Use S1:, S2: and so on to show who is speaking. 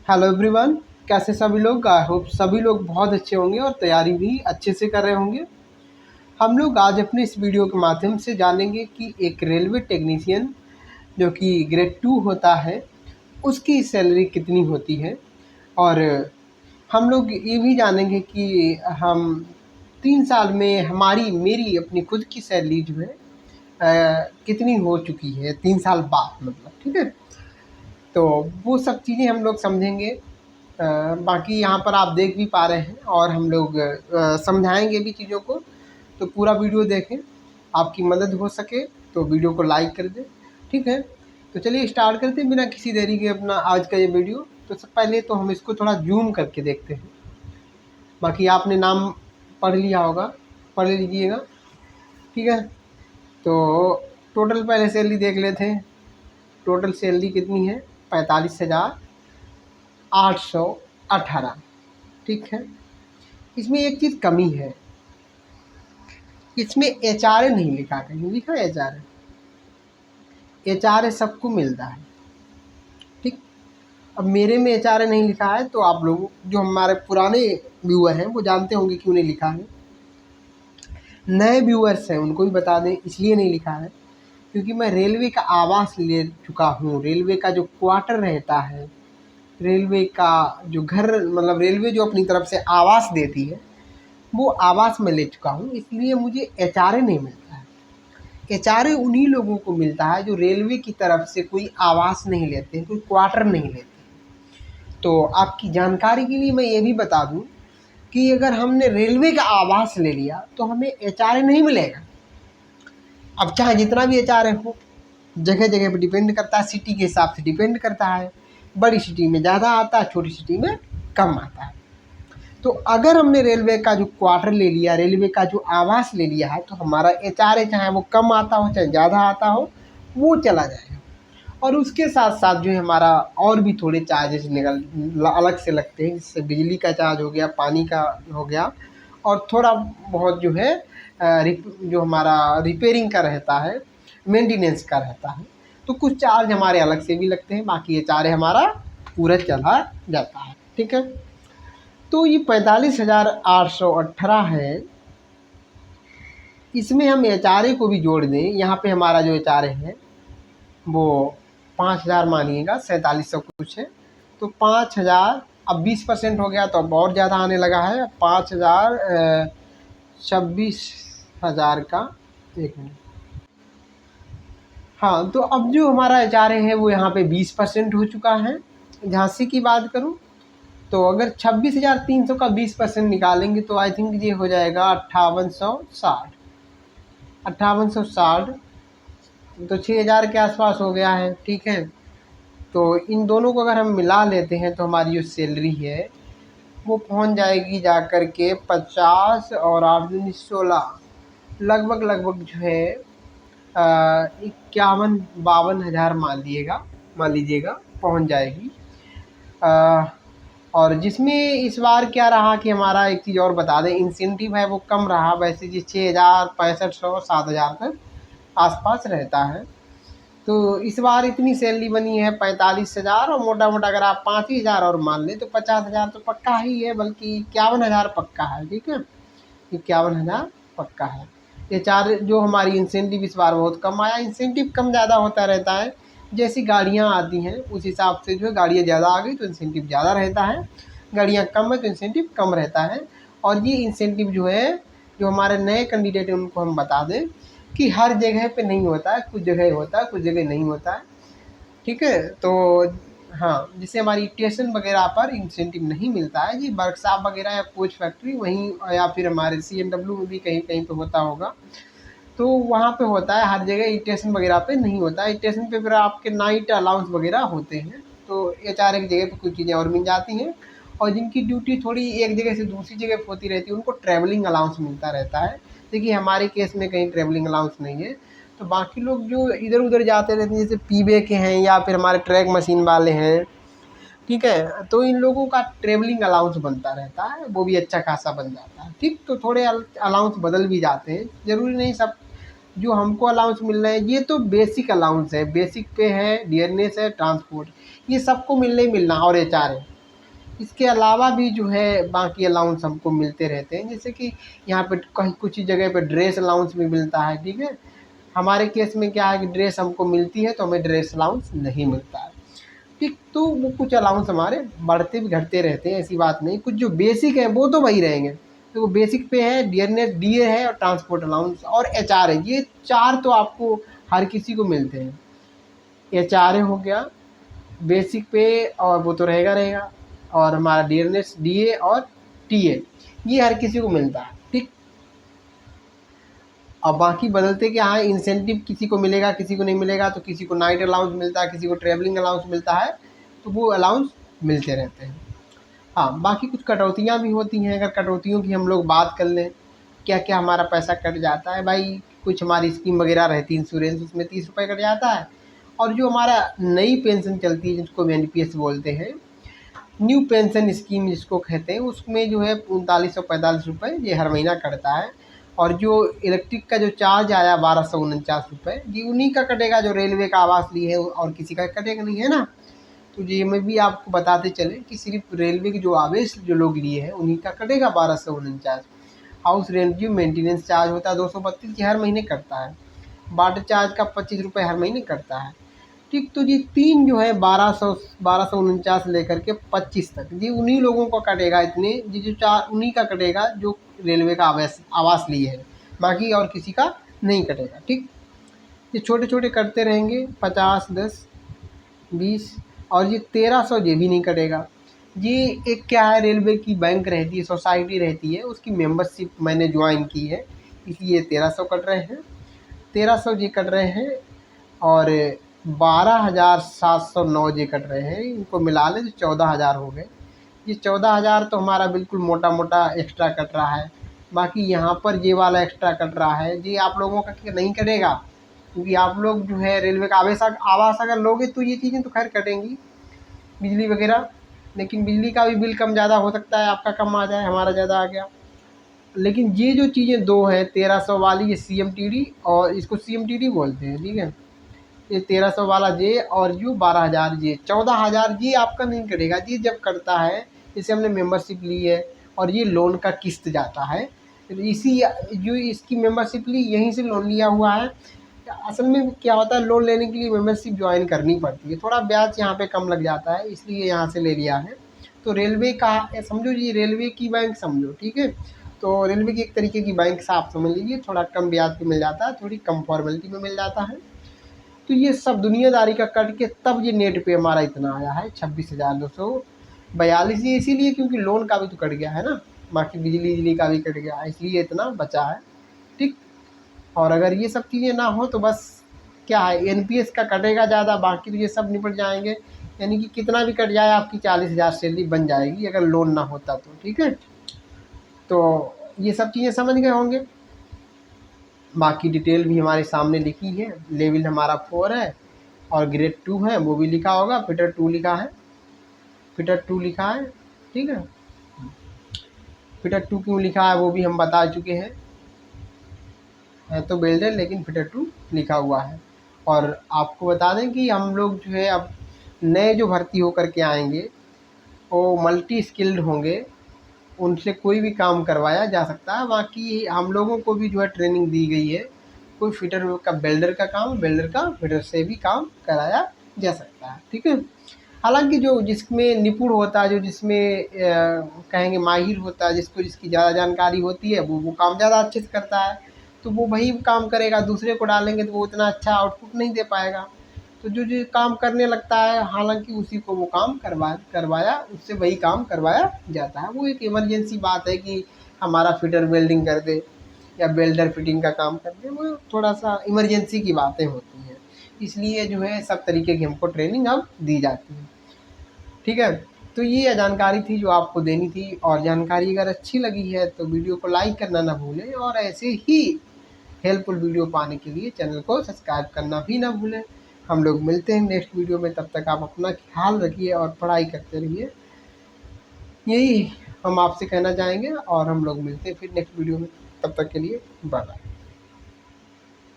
S1: Hello everyone, कैसे सभी लोग। आई होप सभी लोग बहुत अच्छे होंगे और तैयारी भी अच्छे से कर रहे होंगे। हम लोग आज अपने इस वीडियो के माध्यम से जानेंगे कि एक रेलवे टेक्नीशियन जो कि ग्रेड 2 होता है उसकी सैलरी कितनी होती है। और हम लोग ये भी जानेंगे कि हम 3 साल में मेरी अपनी खुद की सैलरी जो है कितनी हो चुकी है 3 साल बाद, मतलब ठीक है। तो वो सब चीज़ें हम लोग समझेंगे। बाकी यहाँ पर आप देख भी पा रहे हैं और हम लोग समझाएंगे भी चीज़ों को। तो पूरा वीडियो देखें, आपकी मदद हो सके तो वीडियो को लाइक कर दें, ठीक है। तो चलिए स्टार्ट करते हैं बिना किसी देरी के अपना आज का ये वीडियो। तो सब पहले तो हम इसको थोड़ा जूम करके देखते हैं। बाकी आपने नाम पढ़ लिया होगा, पढ़ लीजिएगा, ठीक है। तो टोटल पहले सैलरी देख लेते हैं। टोटल सैलरी कितनी है? 45,818, ठीक है। इसमें एक चीज़ कमी है, इसमें एचआरए नहीं लिखा, कहीं लिखा है एचआरए? एचआरए सबको मिलता है, ठीक। अब मेरे में एचआरए नहीं लिखा है तो आप लोग जो हमारे पुराने व्यूअर हैं वो जानते होंगे क्यों नहीं लिखा है। नए व्यूअर्स हैं उनको भी बता दें इसलिए नहीं लिखा है क्योंकि मैं रेलवे का आवास ले चुका हूँ। रेलवे का जो क्वार्टर रहता है, रेलवे का जो घर, मतलब रेलवे जो अपनी तरफ से आवास देती है वो आवास में ले चुका हूँ, इसलिए मुझे एचआरए नहीं मिलता है। एचआरए उन्हीं लोगों को मिलता है जो रेलवे की तरफ से कोई आवास नहीं लेते हैं, कोई क्वार्टर नहीं लेते। तो आपकी जानकारी के लिए मैं ये भी बता दूं कि अगर हमने रेलवे का आवास ले लिया तो हमें एचआरए नहीं मिलेगा। अब चाहे जितना भी एचआरए हो, जगह जगह पर डिपेंड करता है, सिटी के हिसाब से डिपेंड करता है। बड़ी सिटी में ज़्यादा आता है, छोटी सिटी में कम आता है। तो अगर हमने रेलवे का जो क्वार्टर ले लिया, रेलवे का जो आवास ले लिया है, तो हमारा एचआरए चाहे वो कम आता हो चाहे ज़्यादा आता हो वो चला जाएगा। और उसके साथ साथ जो है हमारा और भी थोड़े चार्जेस अलग से लगते हैं, जैसे बिजली का चार्ज हो गया, पानी का हो गया, और थोड़ा बहुत जो है जो हमारा रिपेयरिंग का रहता है, मेंटेनेंस का रहता है। तो कुछ चार्ज हमारे अलग से भी लगते हैं, बाकी एचआरए हमारा पूरा चला जाता है, ठीक है। तो ये 45,818 है। इसमें हम एचआरए को भी जोड़ दें, यहाँ पे हमारा जो एचआरए है वो 5,000 मानिएगा, 4700 कुछ है। तो 5,000, अब 20% हो गया तो अब और ज़्यादा आने लगा है। 5,000 26,000 का, 1 मिनट, हाँ। तो अब जो हमारा एचआरए है वो यहाँ पे 20% हो चुका है। झांसी की बात करूँ तो अगर 26,300 का 20% निकालेंगे तो आई थिंक ये हो जाएगा 5860। 5860 तो 6,000 के आसपास हो गया है, ठीक है। तो इन दोनों को अगर हम मिला लेते हैं तो हमारी जो सैलरी है वो पहुंच जाएगी जा कर के 50 और 8 दूनी 16, लगभग लगभग जो है 51-52 हज़ार मान लीजिएगा पहुंच जाएगी। और जिसमें इस बार क्या रहा कि हमारा एक चीज़ और बता दें, इंसेंटिव है वो कम रहा। वैसे जी 6,000, 6500, 7,000 तक आसपास रहता है। तो इस बार इतनी सैलरी बनी है 45,000, और मोटा मोटा अगर आप 5,000 और मान लें तो 50,000 तो पक्का ही है, बल्कि 51,000 पक्का है, ठीक है। 51,000 पक्का है। ये चार जो हमारी इंसेंटिव इस बार बहुत कम आया। इंसेंटिव कम ज़्यादा होता रहता है, जैसी गाड़ियाँ आती हैं उस हिसाब से जो है, गाड़ियाँ ज़्यादा आ गई तो इंसेंटिव ज़्यादा रहता है, गाड़ियाँ कम है तो इंसेंटिव कम रहता है। और ये इंसेंटिव जो है, जो हमारे नए कैंडिडेट हैं उनको हम बता दें कि हर जगह पे नहीं होता है, कुछ जगह होता है, कुछ जगह नहीं होता है, ठीक है। तो हाँ, जैसे हमारी स्टेशन वगैरह पर इंसेंटिव नहीं मिलता है, ये वर्कशॉप वगैरह या कोच फैक्ट्री वहीं, या फिर हमारे सीएनडब्ल्यू में भी कहीं कहीं पे होता होगा, तो वहाँ पे होता है। हर जगह स्टेशन वगैरह पे नहीं होता है। स्टेशन पे फिर आपके नाइट अलाउंस वगैरह होते हैं, तो एचआरए की जगह पे कुछ चीज़ें और मिल जाती हैं। और जिनकी ड्यूटी थोड़ी एक जगह से दूसरी जगह होती रहती है उनको ट्रैवलिंग अलाउंस मिलता रहता है। देखिए हमारे केस में कहीं ट्रैवलिंग अलाउंस नहीं है। तो बाकी लोग जो इधर उधर जाते रहते हैं, जैसे पीबे के हैं या फिर हमारे ट्रैक मशीन वाले हैं, ठीक है, तो इन लोगों का ट्रैवलिंग अलाउंस बनता रहता है, वो भी अच्छा खासा बन जाता है, ठीक। तो थोड़े अलाउंस बदल भी जाते हैं, ज़रूरी नहीं सब जो हमको अलाउंस मिल रहे हैं। ये तो बेसिक अलाउंस है, बेसिक पे है, डियरनेस है, ट्रांसपोर्ट, ये सबको मिलना ही मिलना। और एचआरए इसके अलावा भी जो है बाकी अलाउंस हमको मिलते रहते हैं, जैसे कि यहाँ पे कहीं कुछ जगह पे ड्रेस अलाउंस भी मिलता है, ठीक है। हमारे केस में क्या है कि ड्रेस हमको मिलती है तो हमें ड्रेस अलाउंस नहीं मिलता है, ठीक। तो वो कुछ अलाउंस हमारे बढ़ते भी घटते रहते हैं, ऐसी बात नहीं। कुछ जो बेसिक है वो तो वही रहेंगे। तो वो बेसिक पे है डियरनेस, डीए है और ट्रांसपोर्ट अलाउंस और एचआर है। ये 4 तो आपको हर किसी को मिलते हैं। एचआर हो गया बेसिक पे, और वो तो रहेगा रहेगा, और हमारा डियरनेस, डीए और टीए, ये हर किसी को मिलता है, ठीक। अब बाकी बदलते क्या है, इंसेंटिव किसी को मिलेगा किसी को नहीं मिलेगा। तो किसी को नाइट अलाउंस मिलता है, किसी को ट्रैवलिंग अलाउंस मिलता है, तो वो अलाउंस मिलते रहते हैं। हाँ, बाकी कुछ कटौतियाँ भी होती हैं। अगर कटौतियों की हम लोग बात कर लें, क्या क्या हमारा पैसा कट जाता है भाई। कुछ हमारी स्कीम वगैरह रहती है इंश्योरेंस, उसमें 30 रुपये कट जाता है। और जो हमारा नई पेंशन चलती है जिसको हम एनपीएस बोलते हैं, न्यू पेंशन स्कीम जिसको कहते हैं, उसमें जो है 3945 रुपये ये हर महीना कटता है। और जो इलेक्ट्रिक का जो चार्ज आया 1249 रुपये, ये उन्हीं का कटेगा जो रेलवे का आवास लिए है, और किसी का कटेगा नहीं, है ना। तो ये मैं भी आपको बताते चले कि सिर्फ रेलवे के जो आवेश जो लोग लिए हैं उन्हीं का कटेगा 1249। हाउस रेंट जो मेंटेनेंस चार्ज होता है 232 हर महीने कटता है। वाटर चार्ज का 25 रुपये हर महीने कटता है, ठीक। तो ये 3 जो है 1249 लेकर के 25 तक, जी उन्हीं लोगों को कटेगा। इतने ये जो 4 उन्हीं का कटेगा जो रेलवे का आवास लिए है, बाकी और किसी का नहीं कटेगा, ठीक। ये छोटे छोटे कटते रहेंगे 50, 10, 20, और ये 1300 ये भी नहीं कटेगा। ये एक क्या है, रेलवे की बैंक रहती है, सोसाइटी रहती है, उसकी मेंबरशिप मैंने ज्वाइन की है, इसलिए 1300 कट रहे हैं। 1300 जी कट रहे हैं, और 12,709 जी कट रहे हैं। इनको मिला लें तो 14,000 हो गए। ये 14,000 तो हमारा बिल्कुल मोटा मोटा एक्स्ट्रा कट रहा है। बाकी यहाँ पर ये वाला एक्स्ट्रा कट रहा है, ये आप लोगों का नहीं कटेगा, क्योंकि आप लोग जो है रेलवे का आवास अगर लोगे तो ये चीज़ें तो खैर कटेंगी, बिजली वगैरह। लेकिन बिजली का भी बिल कम ज़्यादा हो सकता है, आपका कम आ जाए, हमारा ज़्यादा आ गया। लेकिन ये जो चीज़ें दो हैं 1300 वाली, ये सीएमटीडी, और इसको सीएमटीडी बोलते हैं, ठीक है। ये 1300 वाला जे, और जो 12,000 जे, 14,000 जी आपका नहीं कटेगा। जी जब करता है, जैसे हमने मेंबरशिप ली है और ये लोन का किस्त जाता है, तो इसी जो इसकी मेंबरशिप ली यहीं से लोन लिया हुआ है। असल में क्या होता है, लोन लेने के लिए मेंबरशिप ज्वाइन करनी पड़ती है, थोड़ा ब्याज यहाँ पे कम लग जाता है, इसलिए यहाँ से ले लिया है। तो रेलवे का समझो जी, रेलवे की बैंक समझो, ठीक है। तो रेलवे की एक तरीके की बैंक से आप समझ लीजिए, थोड़ा कम ब्याज पे मिल जाता है, थोड़ी कम फॉर्मेलिटी में मिल जाता है। तो ये सब दुनियादारी का कट के तब ये नेट पे हमारा इतना आया है 26,242। ये इसीलिए क्योंकि लोन का भी तो कट गया है ना, बाकी बिजली का भी कट गया है, इसलिए इतना बचा है, ठीक। और अगर ये सब चीज़ें ना हो तो बस क्या है, एनपीएस का कटेगा ज़्यादा, बाकी तो ये सब निपट जाएंगे। यानी कि कितना भी कट जाए आपकी 40,000 सैलरी बन जाएगी अगर लोन ना होता तो, ठीक है। तो ये सब चीज़ें समझ गए होंगे। बाकी डिटेल भी हमारे सामने लिखी है। लेवल हमारा 4 है और ग्रेड 2 है, वो भी लिखा होगा। फिटर 2 लिखा है, फिटर 2 लिखा है, ठीक है। फिटर 2 क्यों लिखा है वो भी हम बता चुके हैं, है तो बिल्डर लेकिन फिटर 2 लिखा हुआ है। और आपको बता दें कि हम लोग जो है अब नए जो भर्ती होकर के आएंगे वो मल्टी स्किल्ड होंगे, उनसे कोई भी काम करवाया जा सकता है। बाकी हम लोगों को भी जो है ट्रेनिंग दी गई है, कोई फिटर का बेल्डर का काम, बेल्डर का फिटर से भी काम कराया जा सकता है, ठीक है। हालांकि जो जिसमें निपुण होता है, जो जिसमें कहेंगे माहिर होता है, जिसको जिसकी ज़्यादा जानकारी होती है, वो काम ज़्यादा अच्छे से करता है, तो वो वही काम करेगा। दूसरे को डालेंगे तो वो उतना अच्छा आउटपुट नहीं दे पाएगा। तो जो जो काम करने लगता है, हालांकि उसी को वो काम करवाया उससे वही काम करवाया जाता है। वो एक इमरजेंसी बात है कि हमारा फिटर वेल्डिंग कर दे या बेल्डर फिटिंग का काम कर दे, वो थोड़ा सा इमरजेंसी की बातें होती हैं, इसलिए जो है सब तरीके की हमको ट्रेनिंग अब दी जाती है, ठीक है। तो ये जानकारी थी जो आपको देनी थी, और जानकारी अगर अच्छी लगी है तो वीडियो को लाइक करना ना भूलें, और ऐसे ही हेल्पफुल वीडियो पाने के लिए चैनल को सब्सक्राइब करना भी ना भूलें। हम लोग मिलते हैं नेक्स्ट वीडियो में, तब तक आप अपना ख्याल रखिए और पढ़ाई करते रहिए, यही हम आपसे कहना चाहेंगे। और हम लोग मिलते हैं फिर नेक्स्ट वीडियो में, तब तक के लिए बाय बाय।